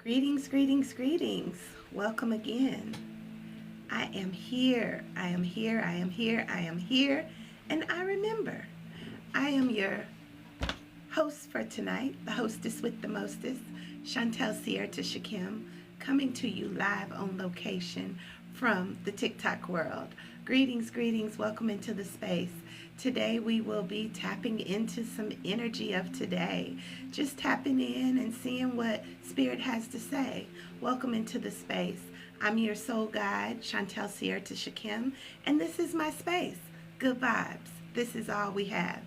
Greetings, greetings, greetings. Welcome again. I am here. I am here. I am here. I am here. And I remember. I am your host for tonight, the hostess with the mostest, Chantel Sierra Shakim, coming to you live on location from the TikTok world. Greetings, greetings. Welcome into the space. Today we will be tapping into some energy of today, just tapping in and seeing what Spirit has to say. Welcome into the space. I'm your soul guide, Chantel Sierra Shakim, and this is my space. Good vibes. This is all we have.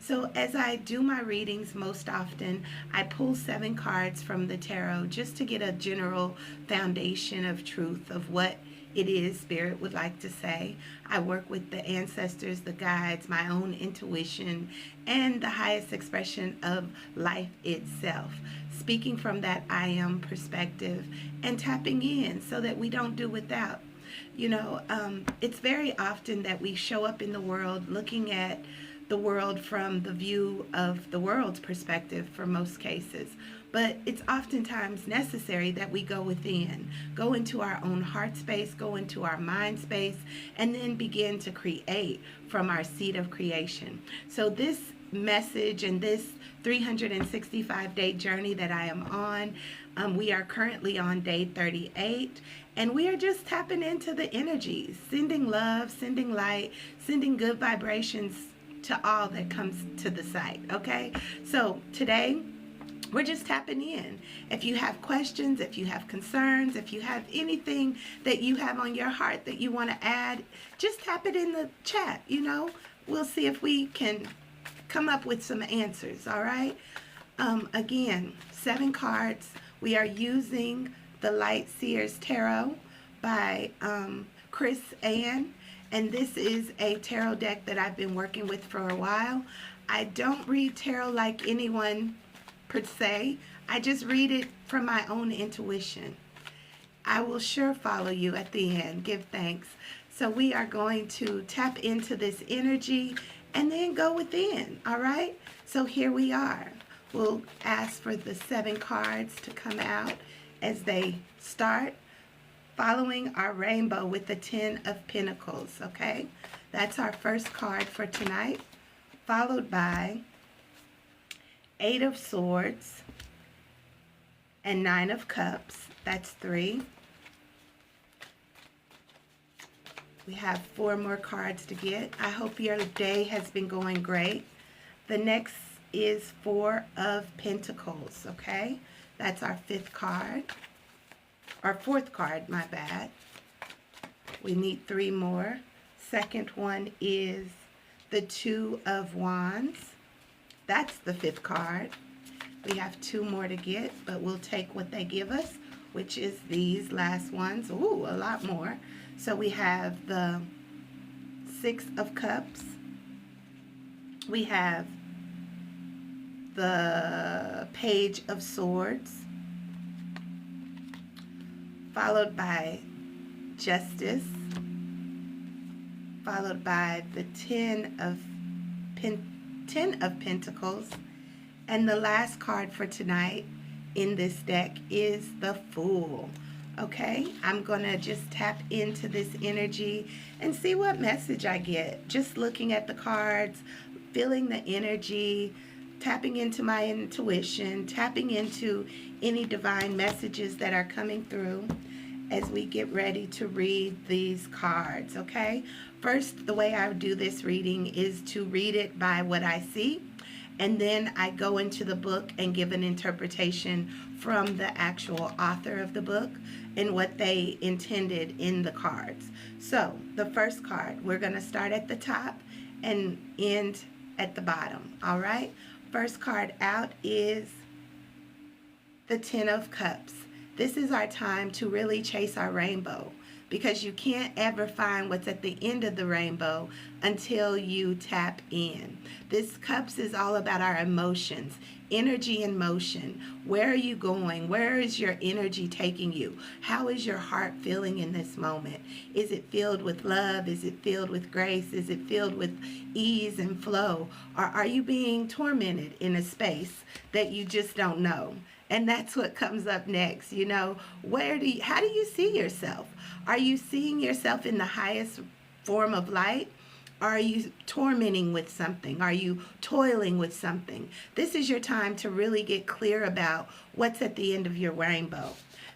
So as I do my readings most often, I pull 7 cards from the tarot just to get a general foundation of truth of what it is Spirit would like to say. I work with the ancestors, the guides, my own intuition, and the highest expression of life itself. Speaking from that I am perspective and tapping in so that we don't do without. It's very often that we show up in the world looking at the world from the view of the world's perspective for most cases. But it's oftentimes necessary that we go within, go into our own heart space, go into our mind space, and then begin to create from our seat of creation. So this message and this 365-day journey that I am on, we are currently on day 38, and we are just tapping into the energies, sending love, sending light, sending good vibrations to all that comes to the site, okay? So today, we're just tapping in. If you have questions, if you have concerns, if you have anything that you have on your heart that you want to add, just tap it in the chat, We'll see if we can come up with some answers, all right? Again, 7 cards. We are using the Light Seers Tarot by Chris Ann. And this is a tarot deck that I've been working with for a while. I don't read tarot like anyone per se. I just read it from my own intuition. I will sure follow you at the end. Give thanks. So we are going to tap into this energy and then go within, all right? So here we are. We'll ask for the 7 cards to come out as they start, following our rainbow with the 10 of Pentacles, okay? That's our first card for tonight, followed by 8 of Swords and 9 of Cups. That's 3. We have 4 more cards to get. I hope your day has been going great. The next is 4 of Pentacles, okay? That's our 5th card. Our 4th card, my bad. We need 3 more. Second one is the 2 of Wands. That's the 5th card. We have 2 more to get, but we'll take what they give us, which is these last ones. Ooh, a lot more. So we have the 6 of Cups. We have the Page of Swords, followed by Justice, followed by the 10 of Pentacles, and the last card for tonight in this deck is the Fool. Okay, I'm gonna just tap into this energy and see what message I get. Just looking at the cards, feeling the energy, tapping into my intuition, tapping into any divine messages that are coming through as we get ready to read these cards, okay? First, the way I do this reading is to read it by what I see, and then I go into the book and give an interpretation from the actual author of the book and what they intended in the cards. So, the first card, we're going to start at the top and end at the bottom, all right? First card out is the 10 of Cups. This is our time to really chase our rainbow, because you can't ever find what's at the end of the rainbow until you tap in. This Cups is all about our emotions, energy and motion. Where are you going? Where is your energy taking you? How is your heart feeling in this moment? Is it filled with love? Is it filled with grace? Is it filled with ease and flow? Or are you being tormented in a space that you just don't know? And that's what comes up next. How do you see yourself? Are you seeing yourself in the highest form of light? Are you tormenting with something? Are you toiling with something? This is your time to really get clear about what's at the end of your rainbow.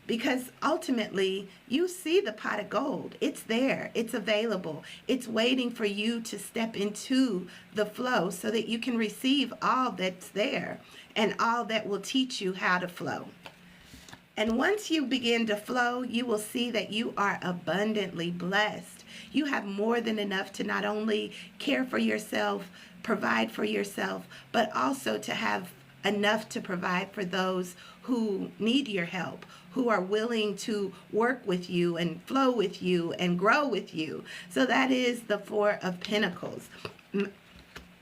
Because ultimately, you see the pot of gold. It's there. It's available. It's waiting for you to step into the flow so that you can receive all that's there and all that will teach you how to flow. And once you begin to flow, you will see that you are abundantly blessed. You have more than enough to not only care for yourself, provide for yourself, but also to have enough to provide for those who need your help, who are willing to work with you and flow with you and grow with you. So that is the Four of Pentacles.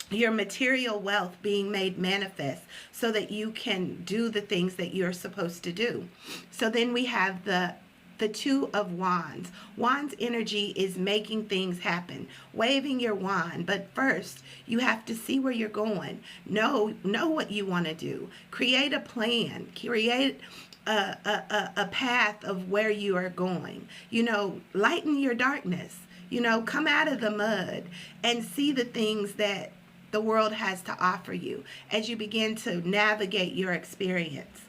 Your material wealth being made manifest so that you can do the things that you're supposed to do. So then we have the Two of Wands. Wands energy is making things happen, waving your wand. But first, you have to see where you're going. Know what you want to do. Create a plan. Create a path of where you are going. Lighten your darkness. Come out of the mud and see the things that the world has to offer you as you begin to navigate your experience.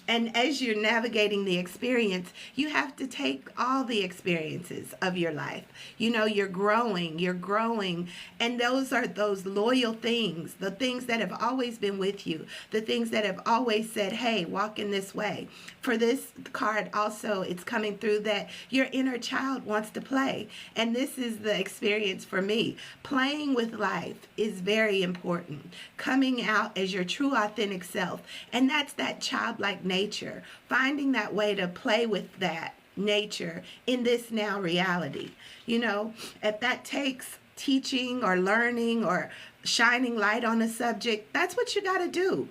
And as you're navigating the experience, you have to take all the experiences of your life. You're growing. And those are those loyal things, the things that have always been with you, the things that have always said, hey, walk in this way. For this card also, it's coming through that your inner child wants to play. And this is the experience for me. Playing with life is very important. Coming out as your true authentic self. And that's that childlike nature. Finding that way to play with that nature in this now reality. If that takes teaching or learning or shining light on a subject, that's what you got to do.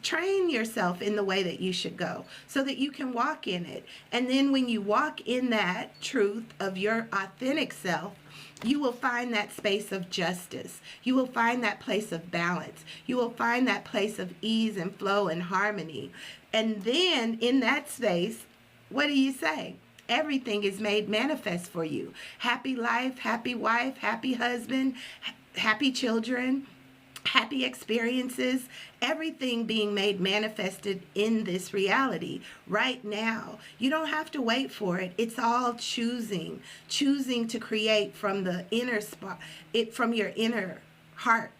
Train yourself in the way that you should go so that you can walk in it. And then when you walk in that truth of your authentic self, you will find that space of justice. You will find that place of balance. You will find that place of ease and flow and harmony. And then in that space, what do you say? Everything is made manifest for you. Happy life, happy wife, happy husband, happy children, happy experiences, everything being made manifested in this reality right now. You don't have to wait for it. It's all choosing to create from the inner spot, from your inner heart.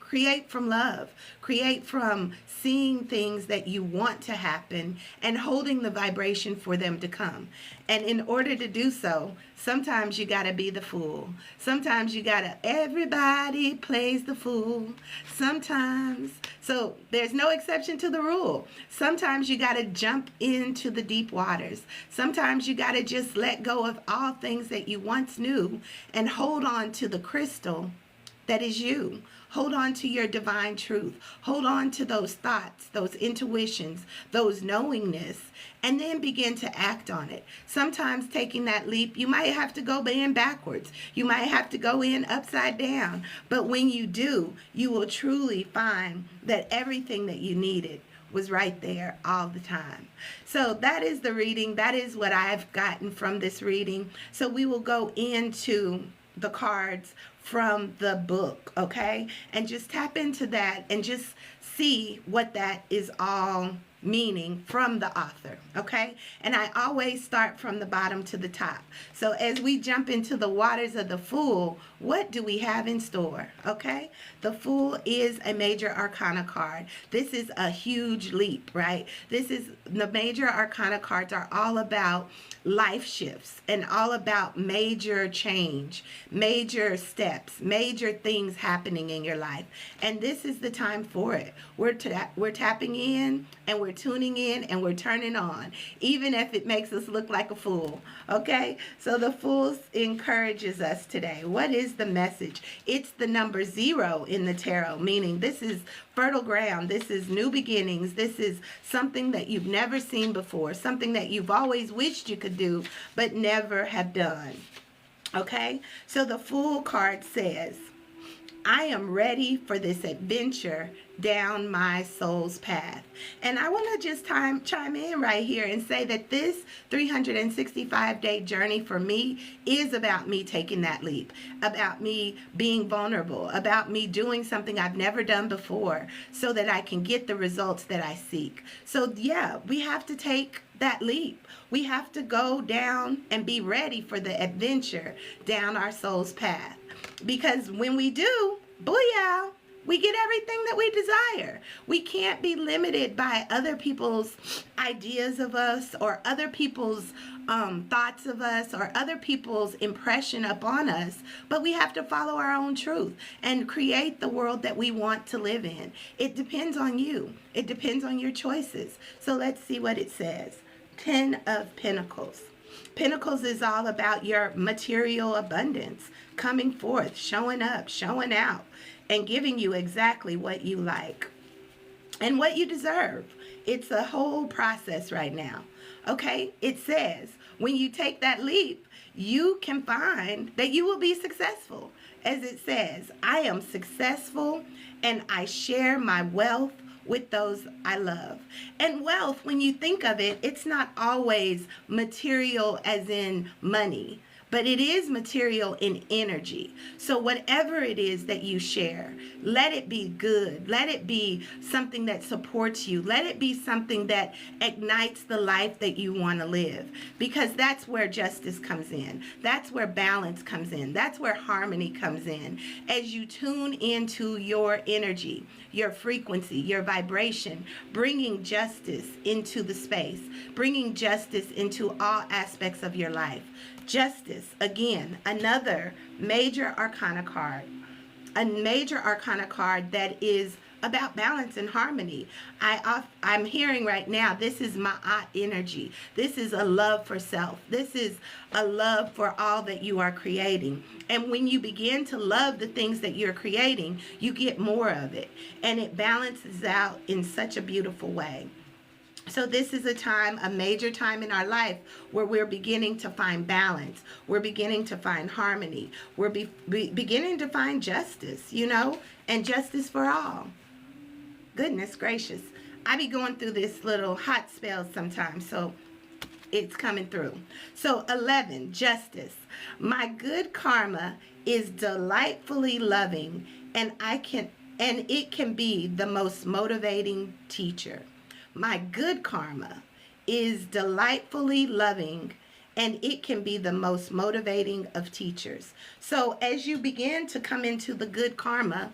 Create from love. Create from seeing things that you want to happen and holding the vibration for them to come. And in order to do so, sometimes you got to be the fool. Sometimes you got to, everybody plays the fool. Sometimes. So there's no exception to the rule. Sometimes you got to jump into the deep waters. Sometimes you got to just let go of all things that you once knew and hold on to the crystal that is you. Hold on to your divine truth. Hold on to those thoughts, those intuitions, those knowingness, and then begin to act on it. Sometimes taking that leap, you might have to go in backwards. You might have to go in upside down. But when you do, you will truly find that everything that you needed was right there all the time. So that is the reading. That is what I've gotten from this reading. So we will go into the cards from the book, okay? And just tap into that and just see what that is all meaning from the author, okay? And I always start from the bottom to the top. So as we jump into the waters of the Fool, what do we have in store, okay? The Fool is a major arcana card. This is a huge leap, right? The major arcana cards are all about life shifts and all about major change, major steps, major things happening in your life. And this is the time for it. We're tapping in and we're tuning in and we're turning on, even if it makes us look like a fool, okay? So the Fool encourages us today. What is the message? It's the number 0 in the tarot, meaning this is fertile ground. This is new beginnings. This is something that you've never seen before, something that you've always wished you could do, but never have done. Okay? So the Fool card says, I am ready for this adventure down my soul's path. And I want to just chime in right here and say that this 365-day journey for me is about me taking that leap, about me being vulnerable, about me doing something I've never done before so that I can get the results that I seek. So yeah, we have to take that leap. We have to go down and be ready for the adventure down our soul's path. Because when we do, booyah, we get everything that we desire. We can't be limited by other people's ideas of us or other people's thoughts of us or other people's impression upon us, but we have to follow our own truth and create the world that we want to live in. It depends on you. It depends on your choices. So let's see what it says. 10 of Pentacles. Pentacles is all about your material abundance, coming forth, showing up, showing out, and giving you exactly what you like and what you deserve. It's a whole process right now. Okay? It says when you take that leap, you can find that you will be successful. As it says, I am successful and I share my wealth with those I love. And wealth, when you think of it, it's not always material as in money, but it is material in energy. So whatever it is that you share, let it be good. Let it be something that supports you. Let it be something that ignites the life that you want to live. Because that's where justice comes in. That's where balance comes in. That's where harmony comes in. As you tune into your energy, your frequency, your vibration, bringing justice into the space, bringing justice into all aspects of your life. Justice, again, another major arcana card. A major arcana card that is about balance and harmony. I'm hearing right now, this is Ma'at energy. This is a love for self. This is a love for all that you are creating. And when you begin to love the things that you're creating, you get more of it. And it balances out in such a beautiful way. So this is a time, a major time in our life where we're beginning to find balance. We're beginning to find harmony. We're beginning to find justice, you know, and justice for all. Goodness gracious. I be going through this little hot spell sometimes, so it's coming through. So 11, justice. My good karma is delightfully loving, and it can be the most motivating teacher. My good karma is delightfully loving, and it can be the most motivating of teachers. So as you begin to come into the good karma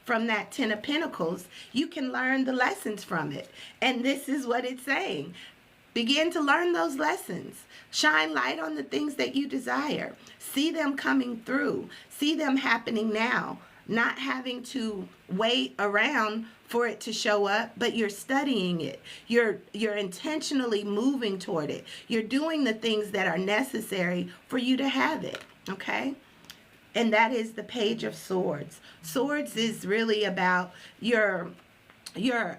from that 10 of Pentacles, you can learn the lessons from it. And this is what it's saying. Begin to learn those lessons. Shine light on the things that you desire. See them coming through. See them happening now. Not having to wait around for it to show up, but you're studying it. You're intentionally moving toward it. You're doing the things that are necessary for you to have it, okay? And that is the Page of Swords. Swords is really about your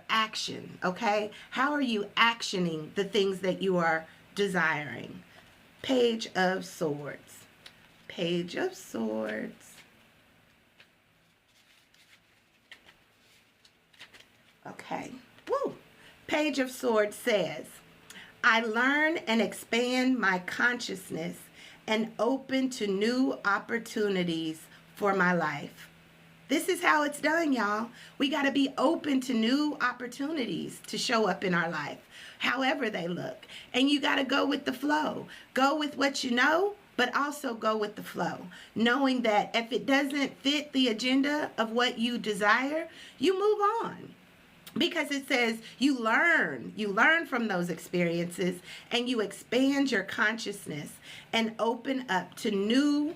action, okay? How are you actioning the things that you are desiring? Page of Swords. Page of Swords. Okay. Woo. Page of Swords says, I learn and expand my consciousness and open to new opportunities for my life. This is how it's done, y'all. We got to be open to new opportunities to show up in our life, however they look. And you got to go with the flow. Go with what you know, but also go with the flow, knowing that if it doesn't fit the agenda of what you desire, you move on. Because it says you learn from those experiences, and you expand your consciousness and open up to new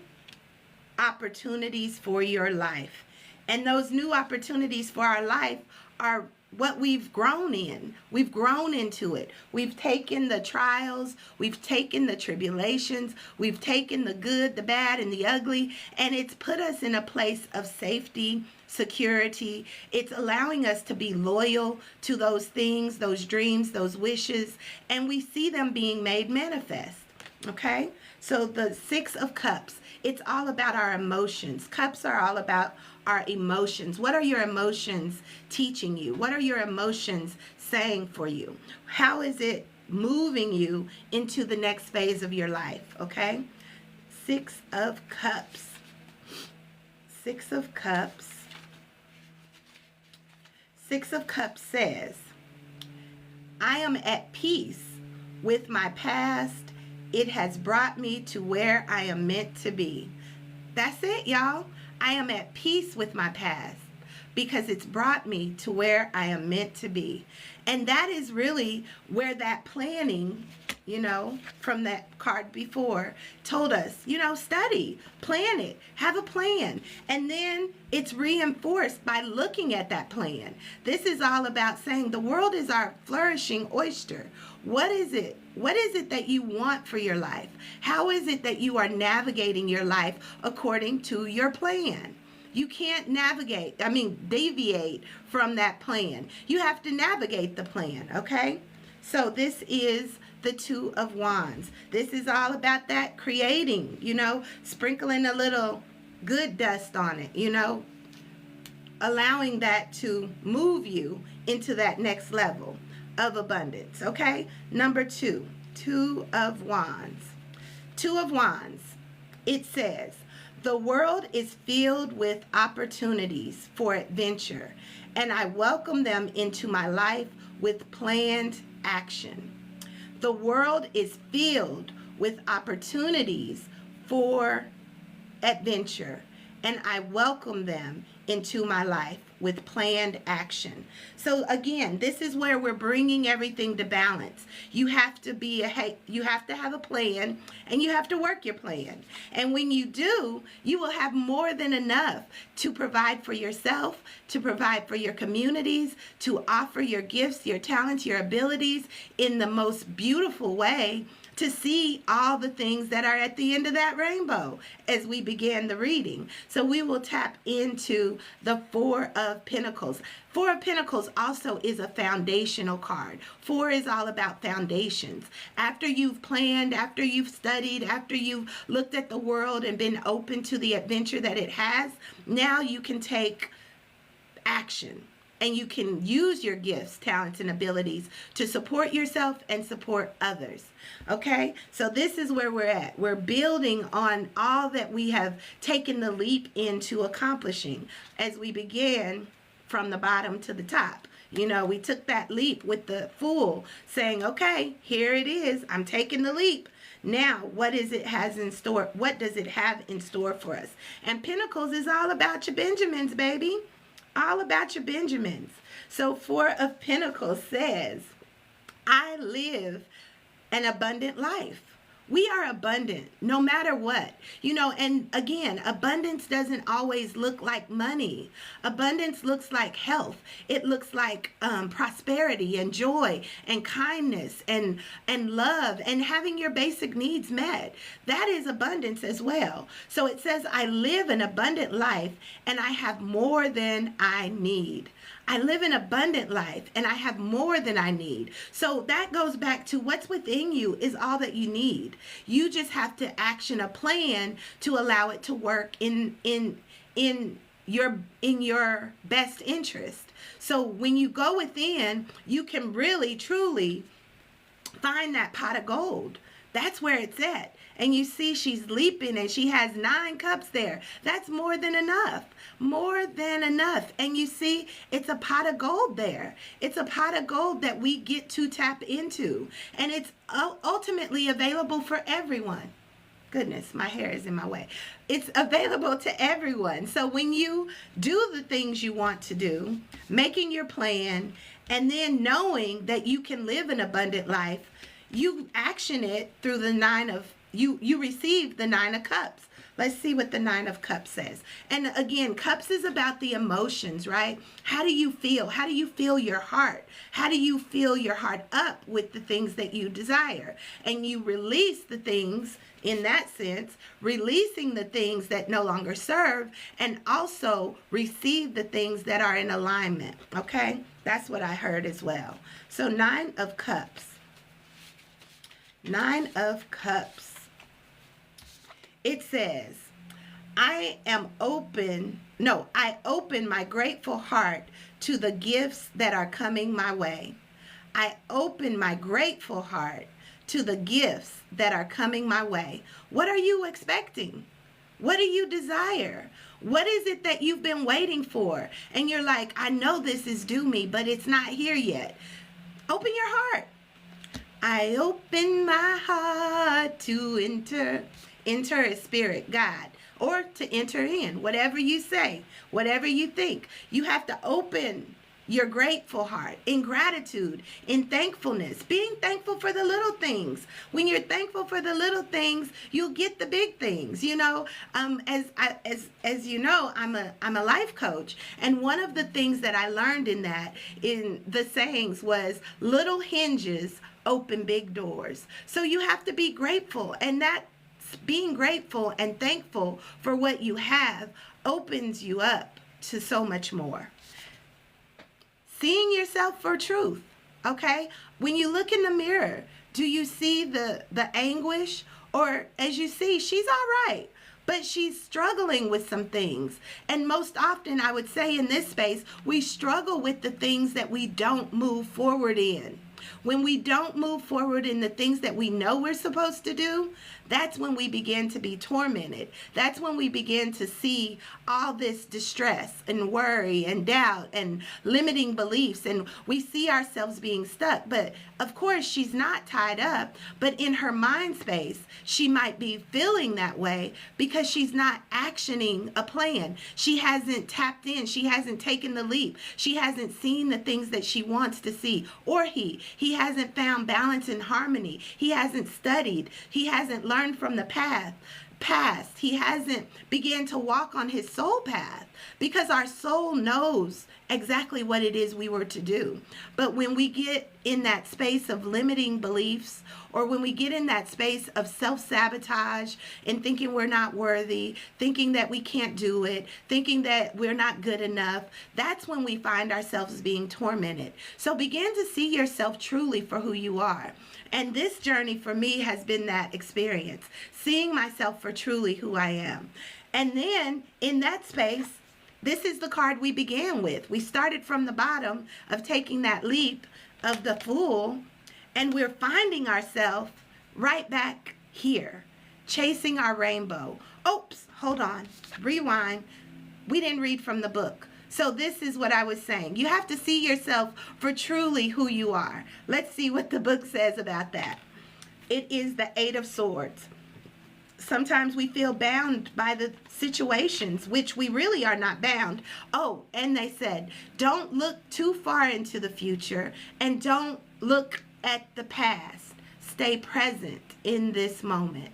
opportunities for your life. And those new opportunities for our life are what we've grown in. We've grown into it. We've taken the trials, we've taken the tribulations, we've taken the good, the bad, and the ugly, and it's put us in a place of safety, security. It's allowing us to be loyal to those things, those dreams, those wishes, and we see them being made manifest. Okay? So the Six of Cups, it's all about our emotions. Cups are all about our emotions. What are your emotions teaching you? What are your emotions saying for you? How is it moving you into the next phase of your life? Okay? Six of Cups. Six of Cups. Six of Cups says, I am at peace with my past. It has brought me to where I am meant to be. That's it, y'all. I am at peace with my past because it's brought me to where I am meant to be. And that is really where that planning, from that card before, told us, study, plan it, have a plan. And then it's reinforced by looking at that plan. This is all about saying the world is our flourishing oyster. What is it? What is it that you want for your life? How is it that you are navigating your life according to your plan? You can't deviate from that plan. You have to navigate the plan, okay? So this is the Two of Wands. This is all about that creating, sprinkling a little good dust on it, allowing that to move you into that next level of abundance, okay? Number 2, Two of Wands. Two of Wands, it says, the world is filled with opportunities for adventure, and I welcome them into my life with planned action. The world is filled with opportunities for adventure, and I welcome them into my life with planned action. So again, this is where we're bringing everything to balance. You have to have a plan, and you have to work your plan. And when you do, you will have more than enough to provide for yourself, to provide for your communities, to offer your gifts, your talents, your abilities in the most beautiful way, to see all the things that are at the end of that rainbow as we begin the reading. So we will tap into the Four of Pentacles. Four of Pentacles also is a foundational card. Four is all about foundations. After you've planned, after you've studied, after you've looked at the world and been open to the adventure that it has, now you can take action. And you can use your gifts, talents, and abilities to support yourself and support others. Okay? So this is where we're at. We're building on all that we have taken the leap into accomplishing as we began from the bottom to the top. We took that leap with the Fool, saying, okay, here it is. I'm taking the leap. Now, what does it have in store for us? And Pentacles is all about your Benjamins, baby. All about your Benjamins. So Four of Pentacles says, I live an abundant life. We are abundant no matter what. And again, abundance doesn't always look like money. Abundance looks like health. It looks like prosperity and joy and kindness and love and having your basic needs met. That is abundance as well. So it says, I live an abundant life and I have more than I need. I live an abundant life and I have more than I need. So that goes back to what's within you is all that you need. You just have to action a plan to allow it to work in your best interest. So when you go within, you can really truly find that pot of gold. That's where it's at. And you see she's leaping and she has 9 cups there. That's more than enough. More than enough. And you see it's a pot of gold there. It's a pot of gold that we get to tap into. And it's ultimately available for everyone. Goodness, my hair is in my way. It's available to everyone. So when you do the things you want to do, making your plan, and then knowing that you can live an abundant life, you action it through the you receive the 9 of Cups. Let's see what the 9 of Cups says. And again, Cups is about the emotions, right? How do you feel? How do you feel your heart? How do you fill your heart up with the things that you desire? And you release the things, in that sense, releasing the things that no longer serve, and also receive the things that are in alignment, okay? That's what I heard as well. So 9 of Cups. 9 of Cups. It says, I open my grateful heart to the gifts that are coming my way. I open my grateful heart to the gifts that are coming my way. What are you expecting? What do you desire? What is it that you've been waiting for? And you're like, I know this is due me, but it's not here yet. Open your heart. I open my heart to enter a spirit, God, or to enter in, whatever you say, whatever you think. You have to open your grateful heart in gratitude, in thankfulness, being thankful for the little things. When you're thankful for the little things, you'll get the big things. You know, as you know, I'm a life coach, and one of the things that I learned in the sayings was little hinges open big doors. So you have to be grateful, and that being grateful and thankful for what you have opens you up to so much more. Seeing yourself for truth, okay? When you look in the mirror, do you see the anguish? Or as you see, she's all right, but she's struggling with some things. And most often, I would say in this space, we struggle with the things that we don't move forward in. When we don't move forward in the things that we know we're supposed to do, that's when we begin to be tormented. That's when we begin to see all this distress and worry and doubt and limiting beliefs, and we see ourselves being stuck. But of course, she's not tied up, but in her mind space, she might be feeling that way because she's not actioning a plan. She hasn't tapped in. She hasn't taken the leap. She hasn't seen the things that she wants to see. Or he hasn't found balance and harmony. He hasn't studied. He hasn't learned from the past. He hasn't began to walk on his soul path, because our soul knows exactly what it is we were to do. But when we get in that space of limiting beliefs, or when we get in that space of self-sabotage and thinking we're not worthy, thinking that we can't do it, thinking that we're not good enough, that's when we find ourselves being tormented. So begin to see yourself truly for who you are. And this journey for me has been that experience, seeing myself for truly who I am. And then in that space, this is the card we began with. We started from the bottom of taking that leap of the Fool, and we're finding ourselves right back here, chasing our rainbow. Oops, hold on, rewind. We didn't read from the book. So this is what I was saying. You have to see yourself for truly who you are. Let's see what the book says about that. It is the Eight of Swords. Sometimes we feel bound by the situations, which we really are not bound. Oh, and they said, don't look too far into the future and don't look at the past. Stay present in this moment.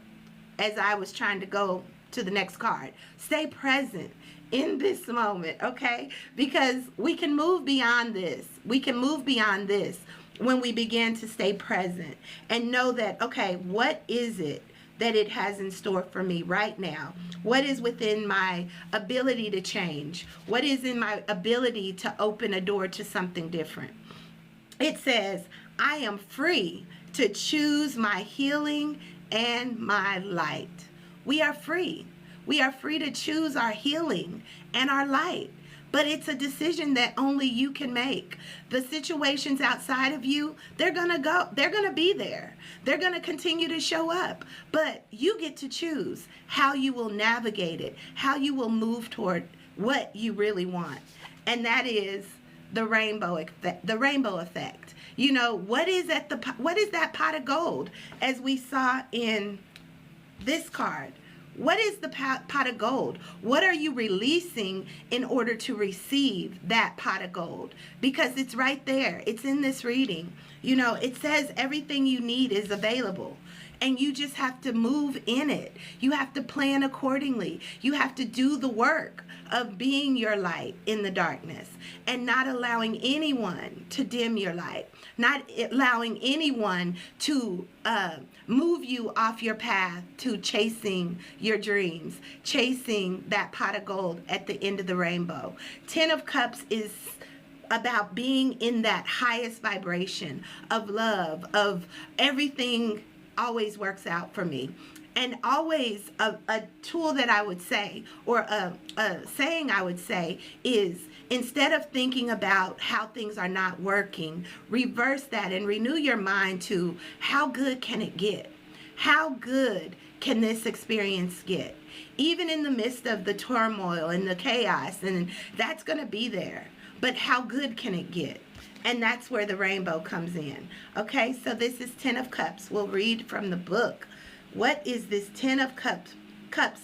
As I was trying to go to the next card, stay present in this moment, okay? Because we can move beyond this. We can move beyond this when we begin to stay present and know that, okay, what is it that it has in store for me right now? What is within my ability to change? What is in my ability to open a door to something different? It says, I am free to choose my healing and my light. We are free. We are free to choose our healing and our light. But it's a decision that only you can make. The situations outside of you, they're going to go. They're going to be there. They're going to continue to show up. But you get to choose how you will navigate it, how you will move toward what you really want. And that is the rainbow effect. You know, what is that pot of gold, as we saw in this card? What is the pot of gold? What are you releasing in order to receive that pot of gold? Because it's right there. It's in this reading. You know, it says everything you need is available. And you just have to move in it. You have to plan accordingly. You have to do the work of being your light in the darkness and not allowing anyone to dim your light, not allowing anyone to move you off your path to chasing your dreams, chasing that pot of gold at the end of the rainbow. 10 of Cups is about being in that highest vibration of love, of everything always works out for me. And always a tool that I would say, or a saying I would say, is instead of thinking about how things are not working, reverse that and renew your mind to how good can it get? How good can this experience get? Even in the midst of the turmoil and the chaos, and that's going to be there. But how good can it get? And that's where the rainbow comes in. Okay, so this is Ten of Cups. We'll read from the book. What is this Ten of Cups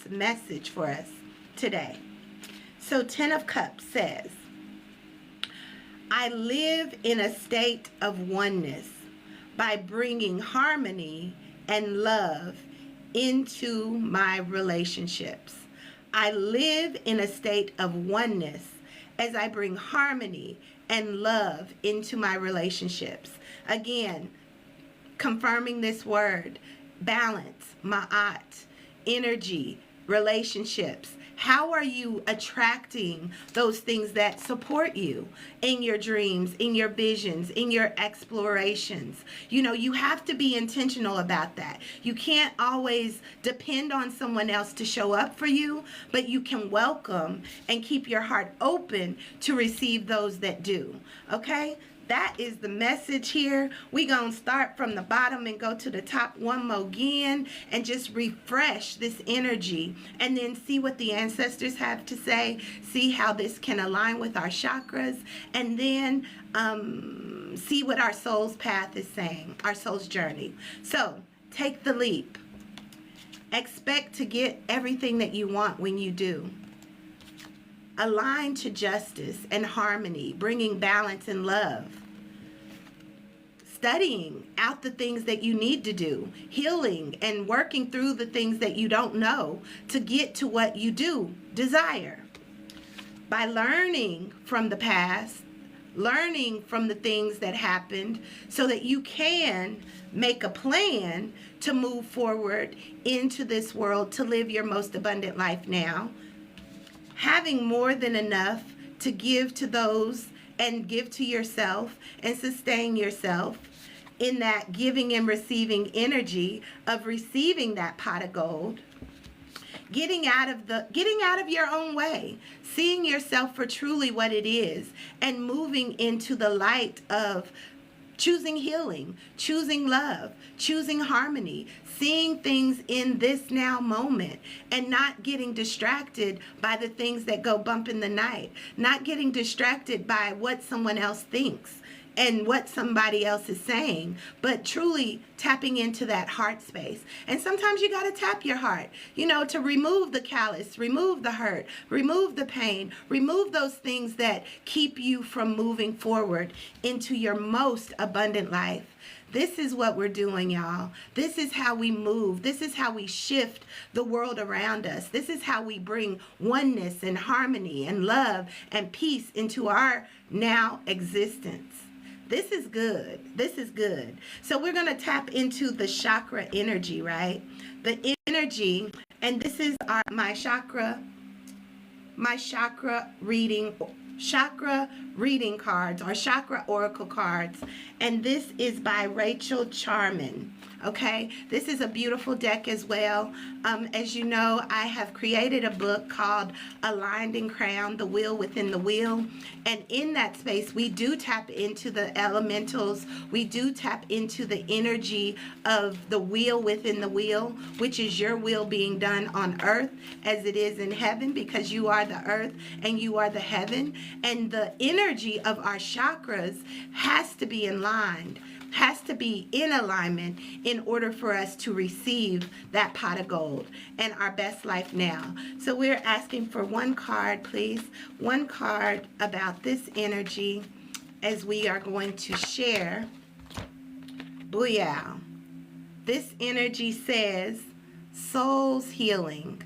message for us today? So Ten of Cups says, I live in a state of oneness by bringing harmony and love into my relationships. I live in a state of oneness as I bring harmony and love into my relationships. Again, confirming this word, balance, ma'at, energy, relationships. How are you attracting those things that support you in your dreams, in your visions, in your explorations? You know, you have to be intentional about that. You can't always depend on someone else to show up for you, but you can welcome and keep your heart open to receive those that do. Okay? That is the message here. We're going to start from the bottom and go to the top one more again and just refresh this energy and then see what the ancestors have to say, see how this can align with our chakras, and then see what our soul's path is saying, our soul's journey. So take the leap. Expect to get everything that you want when you do. Align to justice and harmony, bringing balance and love. Studying out the things that you need to do, healing and working through the things that you don't know to get to what you do desire. By learning from the past, learning from the things that happened so that you can make a plan to move forward into this world to live your most abundant life now. Having more than enough to give to those and give to yourself and sustain yourself in that giving and receiving energy of receiving that pot of gold. Getting out of your own way, seeing yourself for truly what it is, and moving into the light of choosing healing, choosing love, choosing harmony, seeing things in this now moment, and not getting distracted by the things that go bump in the night, not getting distracted by what someone else thinks and what somebody else is saying, but truly tapping into that heart space. And sometimes you got to tap your heart, you know, to remove the callous, remove the hurt, remove the pain, remove those things that keep you from moving forward into your most abundant life. This is what we're doing, y'all. This is how we move. This is how we shift the world around us. This is how we bring oneness and harmony and love and peace into our now existence. This is good. This is good. So we're going to tap into the chakra energy, right? The energy, and this is my chakra reading cards, or chakra oracle cards, and this is by Rachel Charman. Okay, this is a beautiful deck as well. As you know, I have created a book called Aligned and Crowned, The Wheel Within the Wheel. And in that space, we do tap into the elementals. We do tap into the energy of the wheel within the wheel, which is your will being done on earth as it is in heaven, because you are the earth and you are the heaven. And the energy of our chakras has to be in line, has to be in alignment in order for us to receive that pot of gold and our best life now. So we're asking for one card, please. One card about this energy as we are going to share. Booyah. This energy says soul's healing.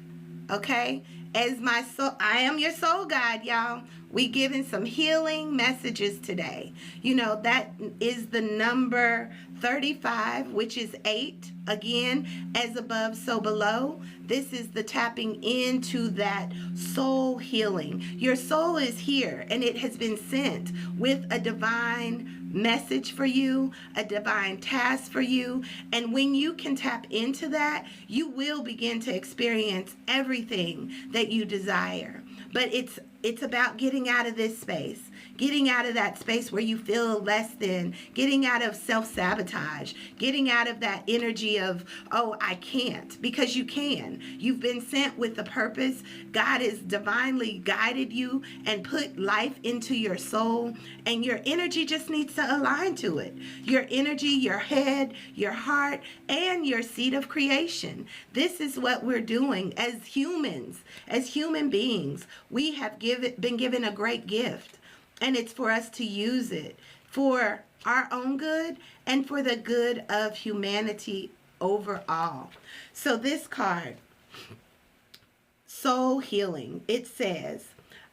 Okay? As my soul, I am your soul guide, y'all. We giving some healing messages today. You know, that is the number 35, which is 8. Again, as above, so below. This is the tapping into that soul healing. Your soul is here and it has been sent with a divine message for you, a divine task for you. And when you can tap into that, you will begin to experience everything that you desire. But it's about getting out of this space, getting out of that space where you feel less than, getting out of self-sabotage, getting out of that energy of, oh, I can't, because you can. You've been sent with a purpose. God has divinely guided you and put life into your soul, and your energy just needs to align to it. Your energy, your head, your heart, and your seed of creation. This is what we're doing as humans, as human beings. We have been given a great gift, and it's for us to use it for our own good and for the good of humanity overall. So this card, Soul Healing, it says,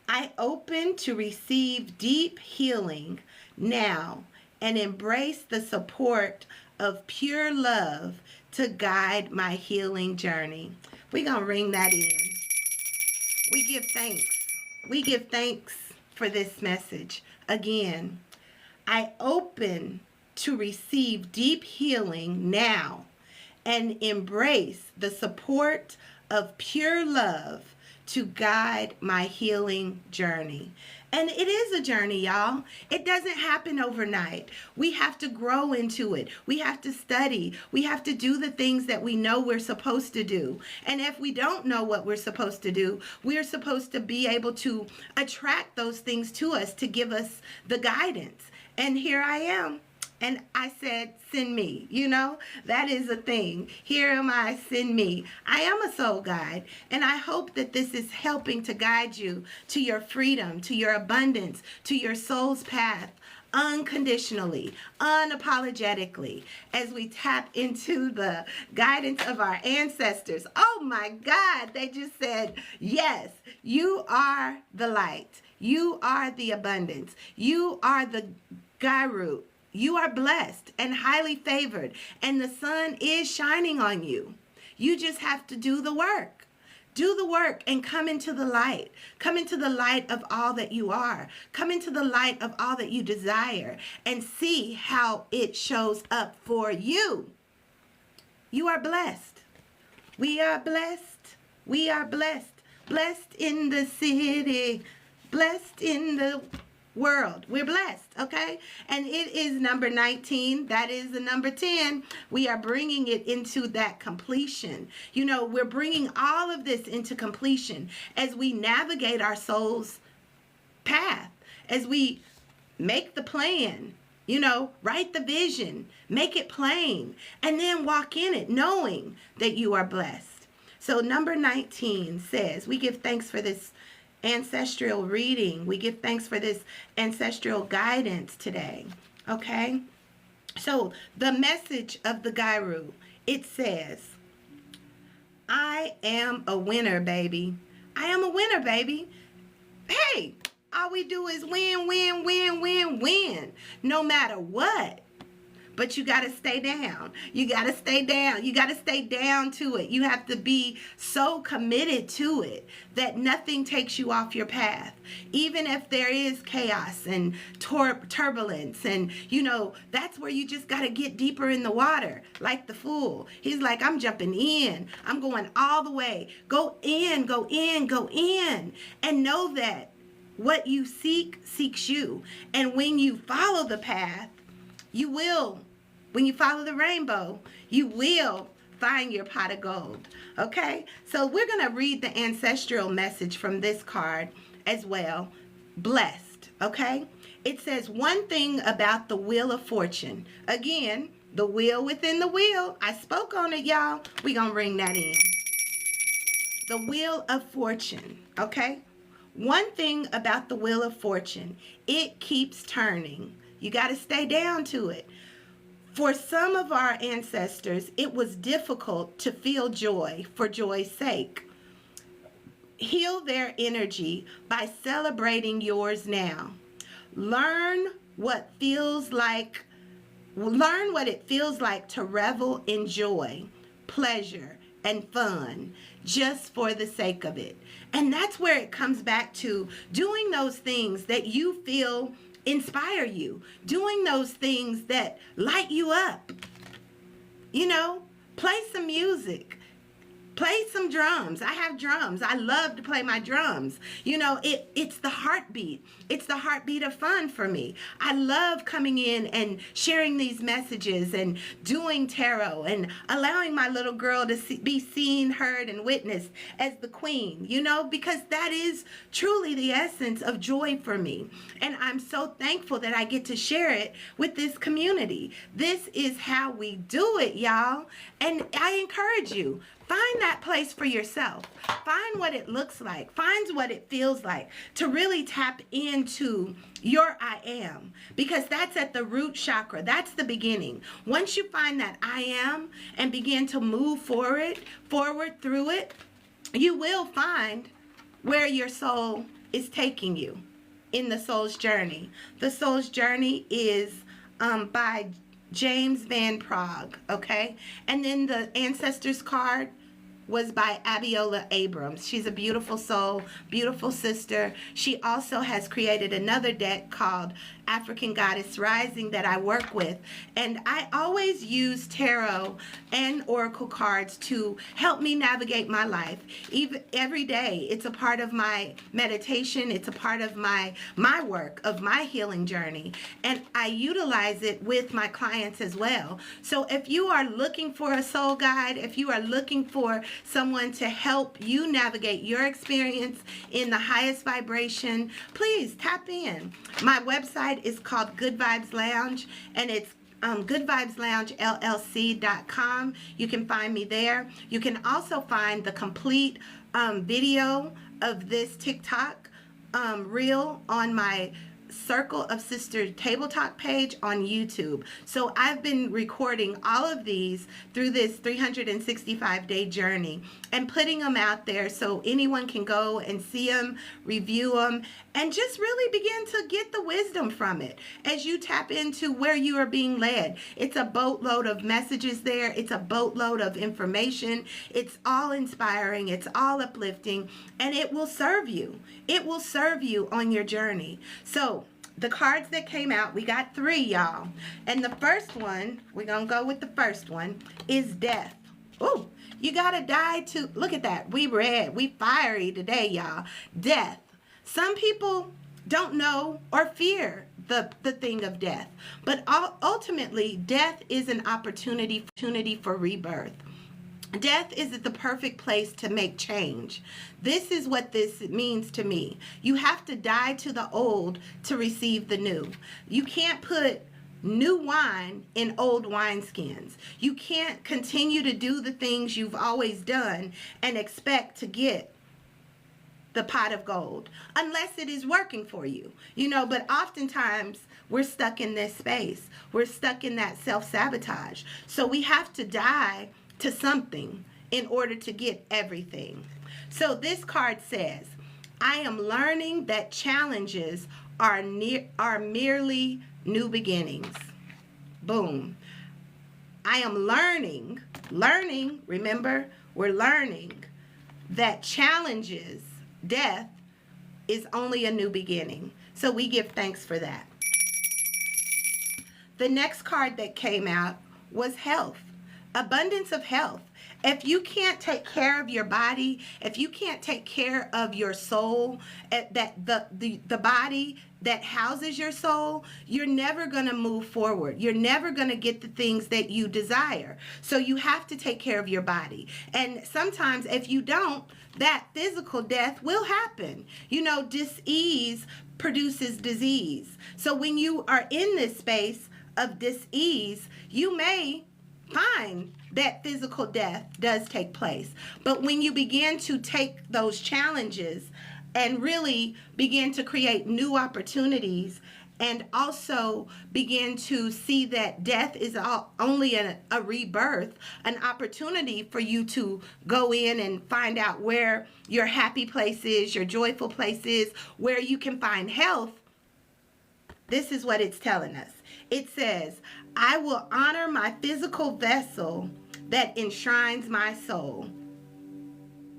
I open to receive deep healing now and embrace the support of pure love to guide my healing journey. We're going to ring that in. We give thanks. We give thanks for this message. Again, I open to receive deep healing now and embrace the support of pure love to guide my healing journey. And it is a journey, y'all. It doesn't happen overnight. We have to grow into it. We have to study. We have to do the things that we know we're supposed to do. And if we don't know what we're supposed to do, we're supposed to be able to attract those things to us to give us the guidance. And here I am. And I said, send me. You know, that is a thing. Here am I, send me. I am a soul guide. And I hope that this is helping to guide you to your freedom, to your abundance, to your soul's path, unconditionally, unapologetically, as we tap into the guidance of our ancestors. Oh my God, they just said, yes, you are the light. You are the abundance. You are the Gairu. You are blessed and highly favored, and the sun is shining on you. You just have to do the work. Do the work and come into the light. Come into the light of all that you are. Come into the light of all that you desire and see how it shows up for you. You are blessed. We are blessed. We are blessed. Blessed in the city. Blessed in the world. We're blessed, okay? And it is number 19. That is the number 10. We are bringing it into that completion. You know, we're bringing all of this into completion as we navigate our soul's path, as we make the plan, you know, write the vision, make it plain, and then walk in it knowing that you are blessed. So number 19 says, we give thanks for this ancestral reading. We give thanks for this ancestral guidance today. Okay? So the message of the Gairu, it says, I am a winner, baby. I am a winner, baby. Hey, all we do is win, win, win, win, win. No matter what. But you got to stay down. You got to stay down. You got to stay down to it. You have to be so committed to it that nothing takes you off your path. Even if there is chaos and turbulence, and you know, that's where you just got to get deeper in the water, like the fool. He's like, I'm jumping in. I'm going all the way. Go in, go in, go in. And know that what you seek seeks you. And when you follow the path, you will, when you follow the rainbow, you will find your pot of gold. Okay? So we're going to read the ancestral message from this card as well. Blessed. Okay? It says, one thing about the Wheel of Fortune. Again, the wheel within the wheel. I spoke on it, y'all. We're going to ring that in. The Wheel of Fortune. Okay? One thing about the Wheel of Fortune. It keeps turning. You got to stay down to it. For some of our ancestors, it was difficult to feel joy for joy's sake. Heal their energy by celebrating yours now. Learn what feels like Learn what it feels like to revel in joy, pleasure, and fun just for the sake of it. And that's where it comes back to doing those things that you feel inspire you, doing those things that light you up. You know, play some music. Play some drums. I have drums. I love to play my drums. You know, it's the heartbeat. It's the heartbeat of fun for me. I love coming in and sharing these messages and doing tarot and allowing my little girl to be seen, heard, and witnessed as the queen, you know, because that is truly the essence of joy for me. And I'm so thankful that I get to share it with this community. This is how we do it, y'all. And I encourage you, find that place for yourself. Find what it looks like. Find what it feels like to really tap into your I am, because that's at the root chakra. That's the beginning. Once you find that I am and begin to move forward through it, you will find where your soul is taking you in the soul's journey. The soul's journey is by James Van Praagh, okay? And then the ancestors card was by Abiola Abrams. She's a beautiful soul, beautiful sister. She also has created another deck called African Goddess Rising that I work with. And I always use tarot and oracle cards to help me navigate my life. Even every day, it's a part of my meditation. It's a part of my work, of my healing journey. And I utilize it with my clients as well. So if you are looking for a soul guide, if you are looking for someone to help you navigate your experience in the highest vibration, please tap in. My website is called Good Vibes Lounge, and it's goodvibesloungellc.com. You can find me there. You can also find the complete video of this TikTok reel on my Circle of Sisters Table Talk page on YouTube. So I've been recording all of these through this 365-day journey and putting them out there so anyone can go and see them, review them, and just really begin to get the wisdom from it as you tap into where you are being led. It's a boatload of messages there. It's a boatload of information. It's all inspiring. It's all uplifting, and it will serve you. It will serve you on your journey. So the cards that came out, we got 3, y'all. And the first one, we're going to go with the first one, is death. Oh, you got to die to, look at that. We fiery today, y'all. Death. Some people don't know or fear the thing of death. But ultimately, death is an opportunity for rebirth. Death is the perfect place to make change. This is what this means to me. You have to die to the old to receive the new. You can't put new wine in old wineskins. You can't continue to do the things you've always done and expect to get the pot of gold unless it is working for you, you know. But oftentimes we're stuck in this space. We're stuck in that self-sabotage. So we have to die to something in order to get everything. So this card says, I am learning that challenges are merely new beginnings. Boom. I am learning, remember, we're learning that challenges, death, is only a new beginning. So we give thanks for that. The next card that came out was health. Abundance of health. If you can't take care of your body, if you can't take care of your soul, that the body that houses your soul, you're never going to move forward. You're never going to get the things that you desire. So you have to take care of your body. And sometimes if you don't, that physical death will happen. You know, dis-ease produces disease. So when you are in this space of dis-ease, you may find that physical death does take place. But when you begin to take those challenges and really begin to create new opportunities and also begin to see that death is only a rebirth, an opportunity for you to go in and find out where your happy place is, your joyful place is, where you can find health. This is what it's telling us. It says, I will honor my physical vessel that enshrines my soul.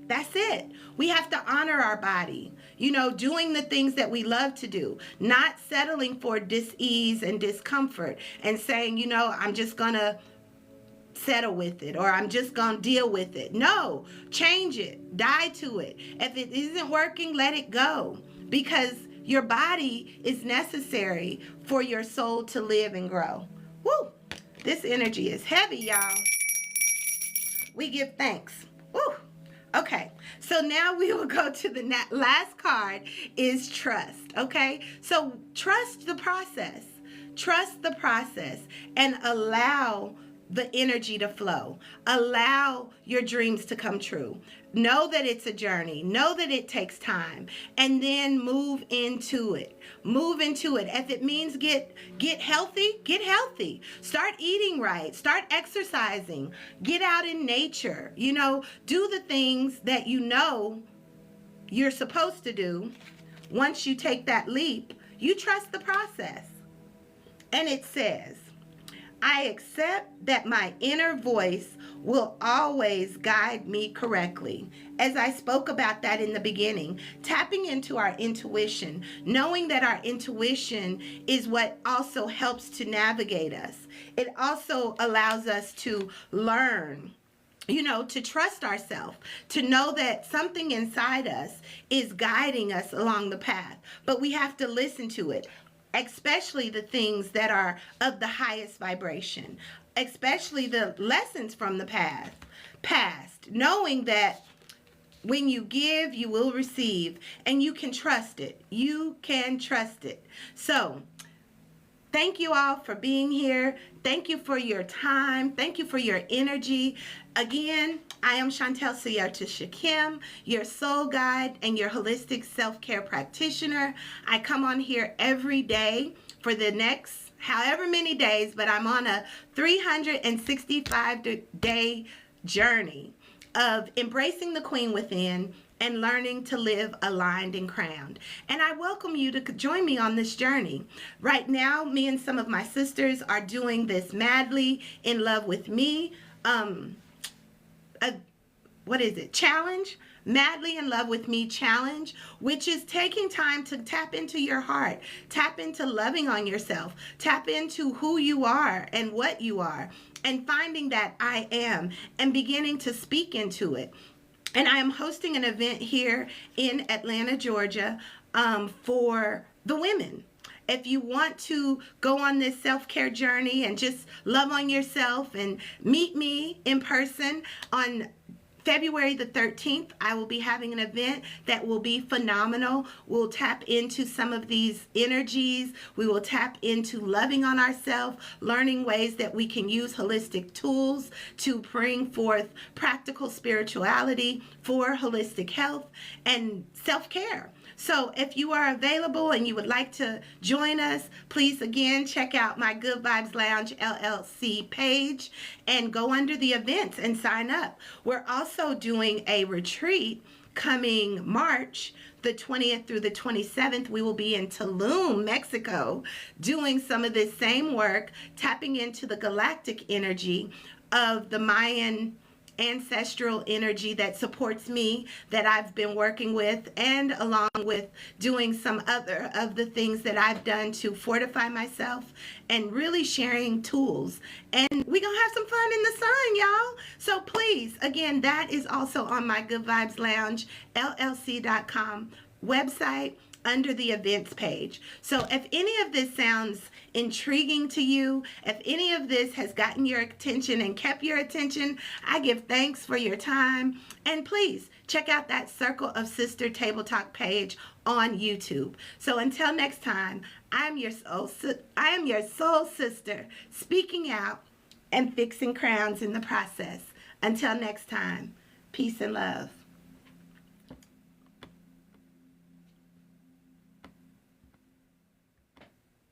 That's it. We have to honor our body, doing the things that we love to do, not settling for dis-ease and discomfort and saying, I'm just going to settle with it, or I'm just going to deal with it. No, change it, die to it. If it isn't working, let it go, because your body is necessary for your soul to live and grow. Woo! This energy is heavy, y'all. We give thanks. Woo! Okay, so now we will go to the last card is trust, okay? So trust the process. Trust the process and allow the energy to flow. Allow your dreams to come true. Know that it's a journey. Know that it takes time. And then move into it. Move into it. If it means get healthy, get healthy. Start eating right. Start exercising. Get out in nature. Do the things that you're supposed to do. Once you take that leap, you trust the process. And it says, I accept that my inner voice will always guide me correctly. As I spoke about that in the beginning, tapping into our intuition, knowing that our intuition is what also helps to navigate us. It also allows us to learn, to trust ourselves, to know that something inside us is guiding us along the path, but we have to listen to it. Especially the things that are of the highest vibration, especially the lessons from the past, knowing that when you give, you will receive, and you can trust it. You can trust it. So, thank you all for being here. Thank you for your time. Thank you for your energy. Again, I am Chantel Siota-Shakim, your soul guide and your holistic self-care practitioner. I come on here every day for the next however many days, but I'm on a 365-day journey of embracing the queen within and learning to live aligned and crowned. And I welcome you to join me on this journey. Right now, me and some of my sisters are doing this Madly in Love with Me challenge, Madly in Love with Me challenge, which is taking time to tap into your heart, tap into loving on yourself, tap into who you are and what you are, and finding that I am and beginning to speak into it. And I am hosting an event here in Atlanta, Georgia, for the women. If you want to go on this self-care journey and just love on yourself and meet me in person on February the 13th, I will be having an event that will be phenomenal. We'll tap into some of these energies. We will tap into loving on ourselves, learning ways that we can use holistic tools to bring forth practical spirituality for holistic health and self-care. So if you are available and you would like to join us, please again check out my Good Vibes Lounge LLC page and go under the events and sign up. We're also doing a retreat coming March the 20th through the 27th. We will be in Tulum, Mexico, doing some of this same work, tapping into the galactic energy of the Mayan ancestral energy that supports me, that I've been working with, and along with doing some other of the things that I've done to fortify myself and really sharing tools. And we're gonna have some fun in the sun, y'all. So please, again, that is also on my Good Vibes Lounge LLC.com website under the events page. So if any of this sounds intriguing to you, if any of this has gotten your attention and kept your attention, I give thanks for your time. And please check out that Circle of Sister Table Talk page on YouTube. So until next time, I am your soul sister, speaking out and fixing crowns in the process. Until next time, peace and love.